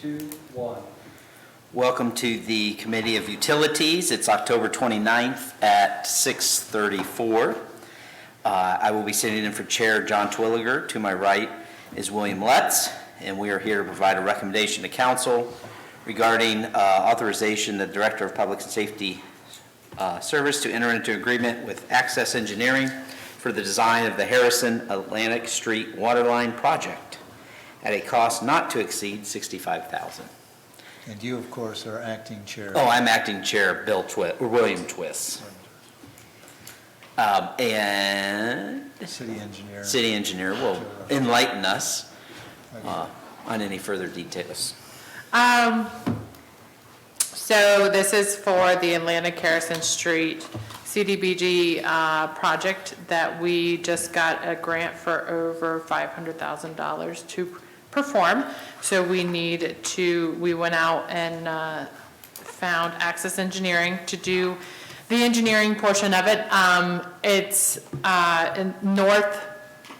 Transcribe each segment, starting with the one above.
2, 1. Welcome to the Committee of Utilities. It's October 29th at 6:34. I will be sitting in for Chair John Twilliger. To my right is William Letts, and we are here to provide a recommendation to Council regarding authorization of the Director of Public Safety Service to enter into agreement with Access Engineering for the design of the Harrison Atlantic Street Waterline Project at a cost not to exceed $65,000. And you, of course, are acting chair. Oh, I'm acting chair, William Twiss. And City engineer will enlighten us on any further details. So this is for the Atlantic Harrison Street CDBG project that we just got a grant for over $500,000 to perform. So we went out and found Access Engineering to do the engineering portion of it. It's in north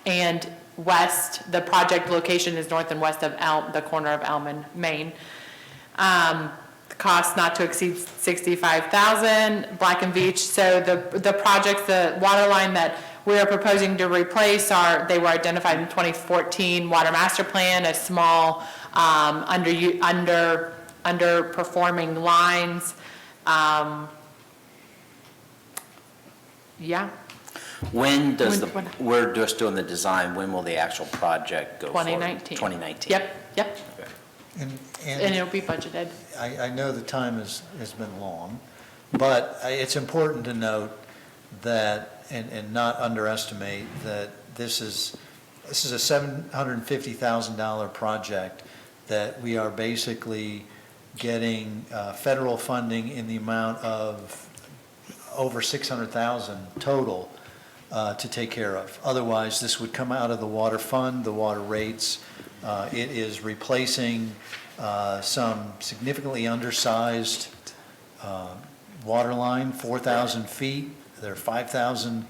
and west. The project location is north and west of the corner of Elm and Main. Cost not to exceed $65,000, Black and Veatch. So the projects, the water line that we are proposing to replace they were identified in 2014 Water Master Plan as small, underperforming lines. Yeah. When does we're just doing the design, when will the actual project go forward? 2019. 2019. Yep. Okay. And it'll be budgeted. I know the time has been long, but it's important to note that, and not underestimate, that this is a $750,000 project that we are basically getting federal funding in the amount of over $600,000 total to take care of. Otherwise, this would come out of the water fund, the water rates. It is replacing some significantly undersized water line, 4,000 feet. They're 5,000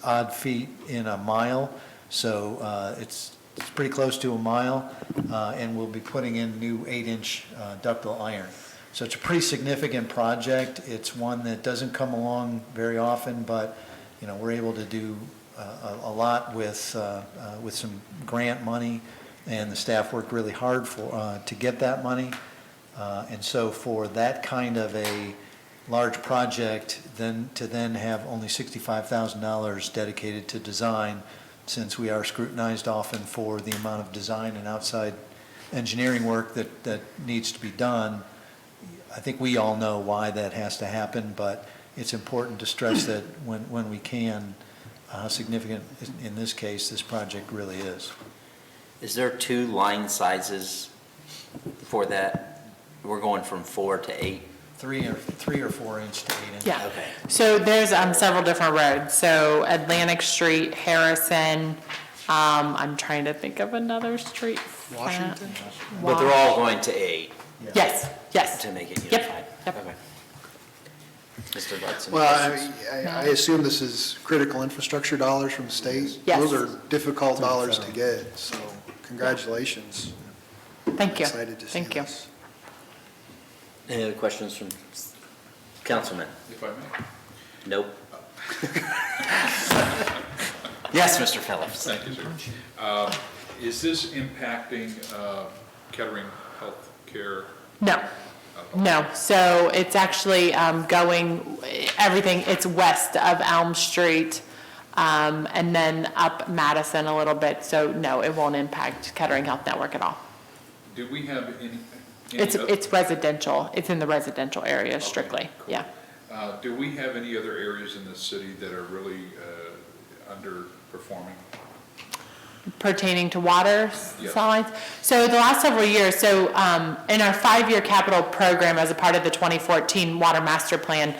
odd feet in a mile, so it's pretty close to a mile, and we'll be putting in new 8-inch ductile iron. So it's a pretty significant project. It's one that doesn't come along very often, but we're able to do a lot with some grant money, and the staff worked really hard to get that money. And so for that kind of a large project, then have only $65,000 dedicated to design, since we are scrutinized often for the amount of design and outside engineering work that needs to be done. I think we all know why that has to happen, but it's important to stress that when we can, how significant in this case this project really is. Is there 2 line sizes for that? We're going from 4 to 8? 3 or 4 inch to 8 inch. Yeah. Okay. So there's several different roads. So Atlantic Street, Harrison. I'm trying to think of another street. Washington? But they're all going to 8 Yes. to make it Yep. unified? Yep. Okay. Mr. Lutz, any Well, questions? I assume this is critical infrastructure dollars from the state? Yes. Those are difficult dollars to get, so congratulations. Thank you. Excited to see Thank you. this. Any other questions from councilmen? If I may. Nope. Yes, Mr. Phillips. Thank you, sir. Is this impacting Kettering Healthcare? No. So it's actually it's west of Elm Street, and then up Madison a little bit. So no, it won't impact Kettering Health Network at all. Do we have any? It's residential. It's in the residential area strictly. Cool. Yeah. Do we have any other areas in the city that are really underperforming? Pertaining to water Yep. lines. So the last several years, in our 5-year capital program as a part of the 2014 Water Master Plan,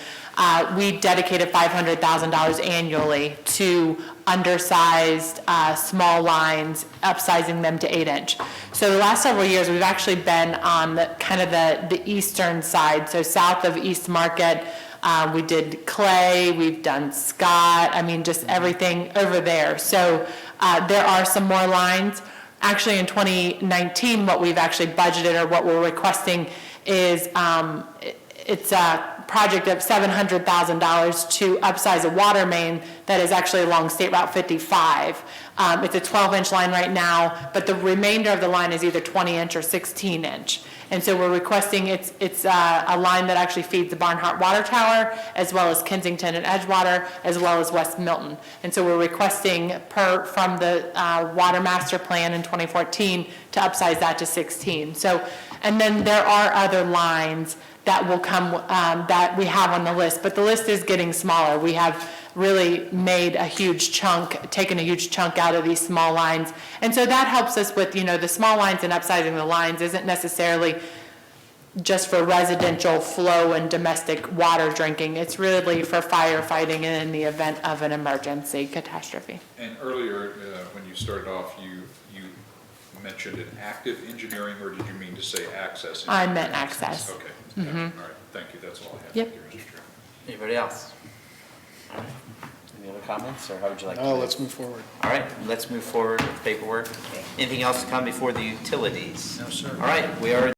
we dedicated $500,000 annually to undersized small lines, upsizing them to 8-inch. So the last several years, we've actually been on the eastern side, so south of East Market. We did Clay, we've done Scott, just everything over there. So there are some more lines. Actually, in 2019, what we've actually budgeted or what we're requesting is, it's a project of $700,000 to upsize a water main that is actually along State Route 55. It's a 12-inch line right now, but the remainder of the line is either 20-inch or 16-inch. And so we're requesting, it's a line that actually feeds the Barnhart Water Tower, as well as Kensington and Edgewater, as well as West Milton. And so we're requesting from the Water Master Plan in 2014 to upsize that to 16. So, and then there are other lines that will come, that we have on the list, but the list is getting smaller. We have really made a huge chunk, taken a huge chunk out of these small lines. And so that helps us with, the small lines and upsizing the lines isn't necessarily just for residential flow and domestic water drinking. It's really for firefighting and in the event of an emergency catastrophe. And earlier, when you started off, you mentioned an active engineering, or did you mean to say access? I meant access. Okay. All right, thank you, that's all I have. Yep. Thank you, Mr. Chairman. Anybody else? All right. Any other comments, or how would you like to? Oh, let's move forward. All right, let's move forward with paperwork. Anything else to come before the utilities? No, sir. All right, we are